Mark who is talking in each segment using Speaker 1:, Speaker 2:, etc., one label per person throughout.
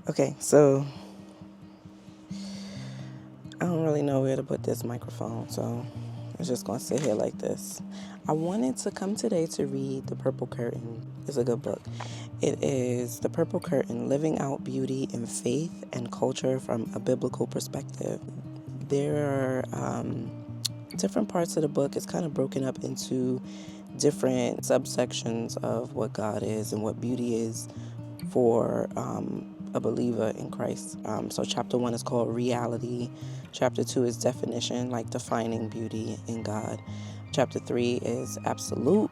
Speaker 1: Okay, so I don't really know where to put this microphone, so I'm just going to sit here like this. I wanted to come today to read The Purple Curtain. It's a good book. It is The Purple Curtain, Living Out Beauty in Faith and Culture from a Biblical Perspective. There are different parts of the book. It's kind of broken up into different subsections of what God is and what beauty is for a believer in Christ. So chapter 1 is called Reality. Chapter 2 is Definition, like defining beauty in God. Chapter 3 is Absolute.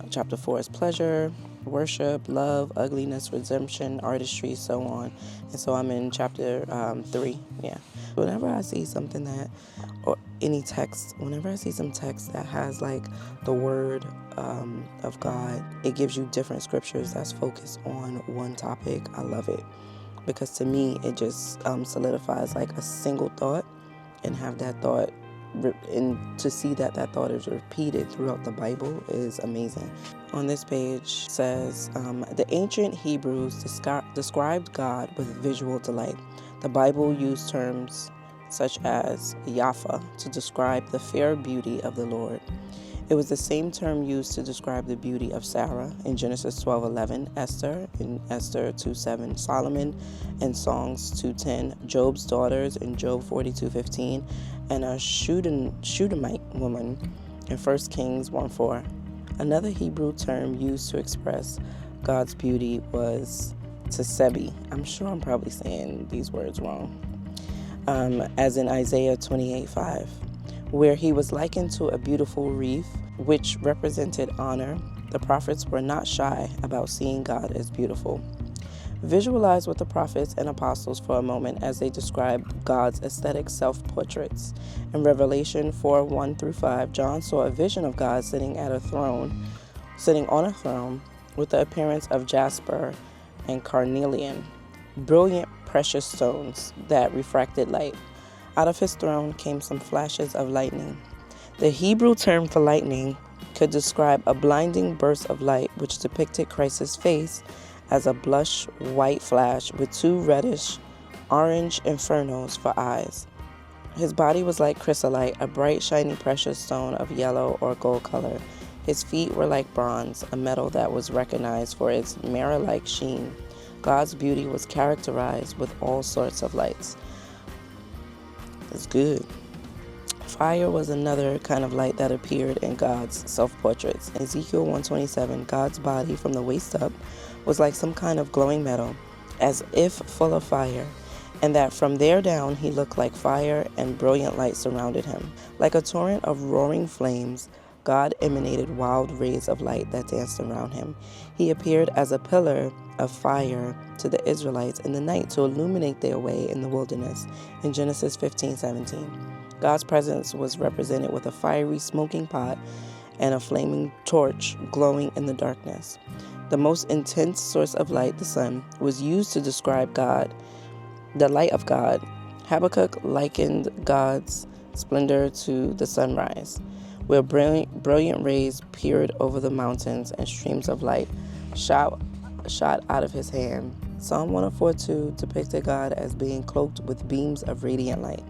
Speaker 1: Chapter 4 is Pleasure, Worship, Love, Ugliness, Redemption, Artistry, so on. And so I'm in chapter 3. Yeah. Whenever I see something that, or any text, whenever I see some text that has like the word of God, it gives you different scriptures that's focused on one topic. I love it because to me it just solidifies like a single thought, and have that thought, and to see that thought is repeated throughout the Bible is amazing. On this page says, the ancient Hebrews described God with visual delight. The Bible used terms such as Yafa to describe the fair beauty of the Lord. It was the same term used to describe the beauty of Sarah in Genesis 12:11, Esther in Esther 2:7, Solomon in Songs 2:10, Job's daughters in Job 42:15, and a Shunammite woman in 1 Kings 1:4. Another Hebrew term used to express God's beauty was Tsebi. I'm sure I'm probably saying these words wrong. As in Isaiah 28:5, where he was likened to a beautiful wreath, which represented honor. The prophets were not shy about seeing God as beautiful. Visualize with the prophets and apostles for a moment as they describe God's aesthetic self-portraits. In Revelation 4:1-5, John saw a vision of God sitting on a throne with the appearance of jasper and carnelian, brilliant precious stones that refracted light. Out of his throne came some flashes of lightning. The Hebrew term for lightning could describe a blinding burst of light which depicted Christ's face as a blush white flash with two reddish orange infernos for eyes. His body was like chrysolite, a bright shiny precious stone of yellow or gold color. His feet were like bronze, a metal that was recognized for its mirror-like sheen. God's beauty was characterized with all sorts of lights. It's good. Fire was another kind of light that appeared in God's self-portraits. In Ezekiel 1:27, God's body from the waist up was like some kind of glowing metal, as if full of fire, and that from there down he looked like fire, and brilliant light surrounded him. Like a torrent of roaring flames, God emanated wild rays of light that danced around him. He appeared as a pillar of fire to the Israelites in the night to illuminate their way in the wilderness in Genesis 15:17. God's presence was represented with a fiery smoking pot and a flaming torch glowing in the darkness. The most intense source of light, the sun, was used to describe God, the light of God. Habakkuk likened God's splendor to the sunrise, where brilliant rays peered over the mountains and streams of light shot out of his hand. Psalm 104:2 depicted God as being cloaked with beams of radiant light.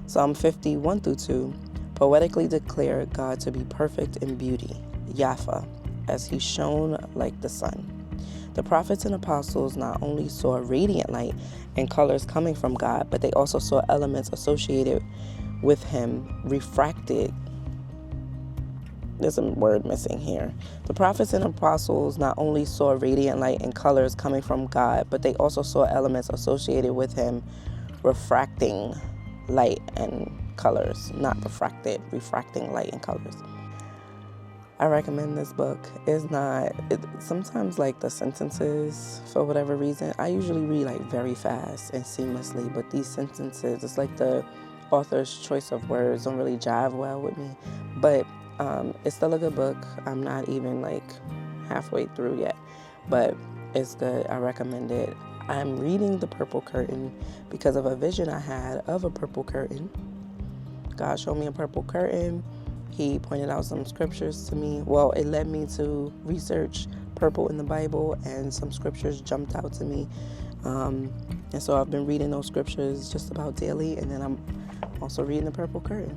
Speaker 1: Psalm 50:1-2 poetically declared God to be perfect in beauty, Yafa, as he shone like the sun. The prophets and apostles not only saw radiant light and colors coming from God, but they also saw elements associated with him refracted. There's a word missing here. The prophets and apostles not only saw radiant light and colors coming from God, but they also saw elements associated with him refracting light and colors. Not refracting light and colors. I recommend this book. Sometimes like the sentences, for whatever reason, I usually read like very fast and seamlessly, but these sentences, it's like the author's choice of words don't really jive well with me. But it's still a good book. I'm not even like halfway through yet, but it's good. I recommend it. I'm reading The Purple Curtain because of a vision I had of a purple curtain. God showed me a purple curtain, He pointed out some scriptures to me. Well, it led me to research purple in the Bible, and some scriptures jumped out to me. And so I've been reading those scriptures just about daily, and then I'm also reading the Purple Curtain.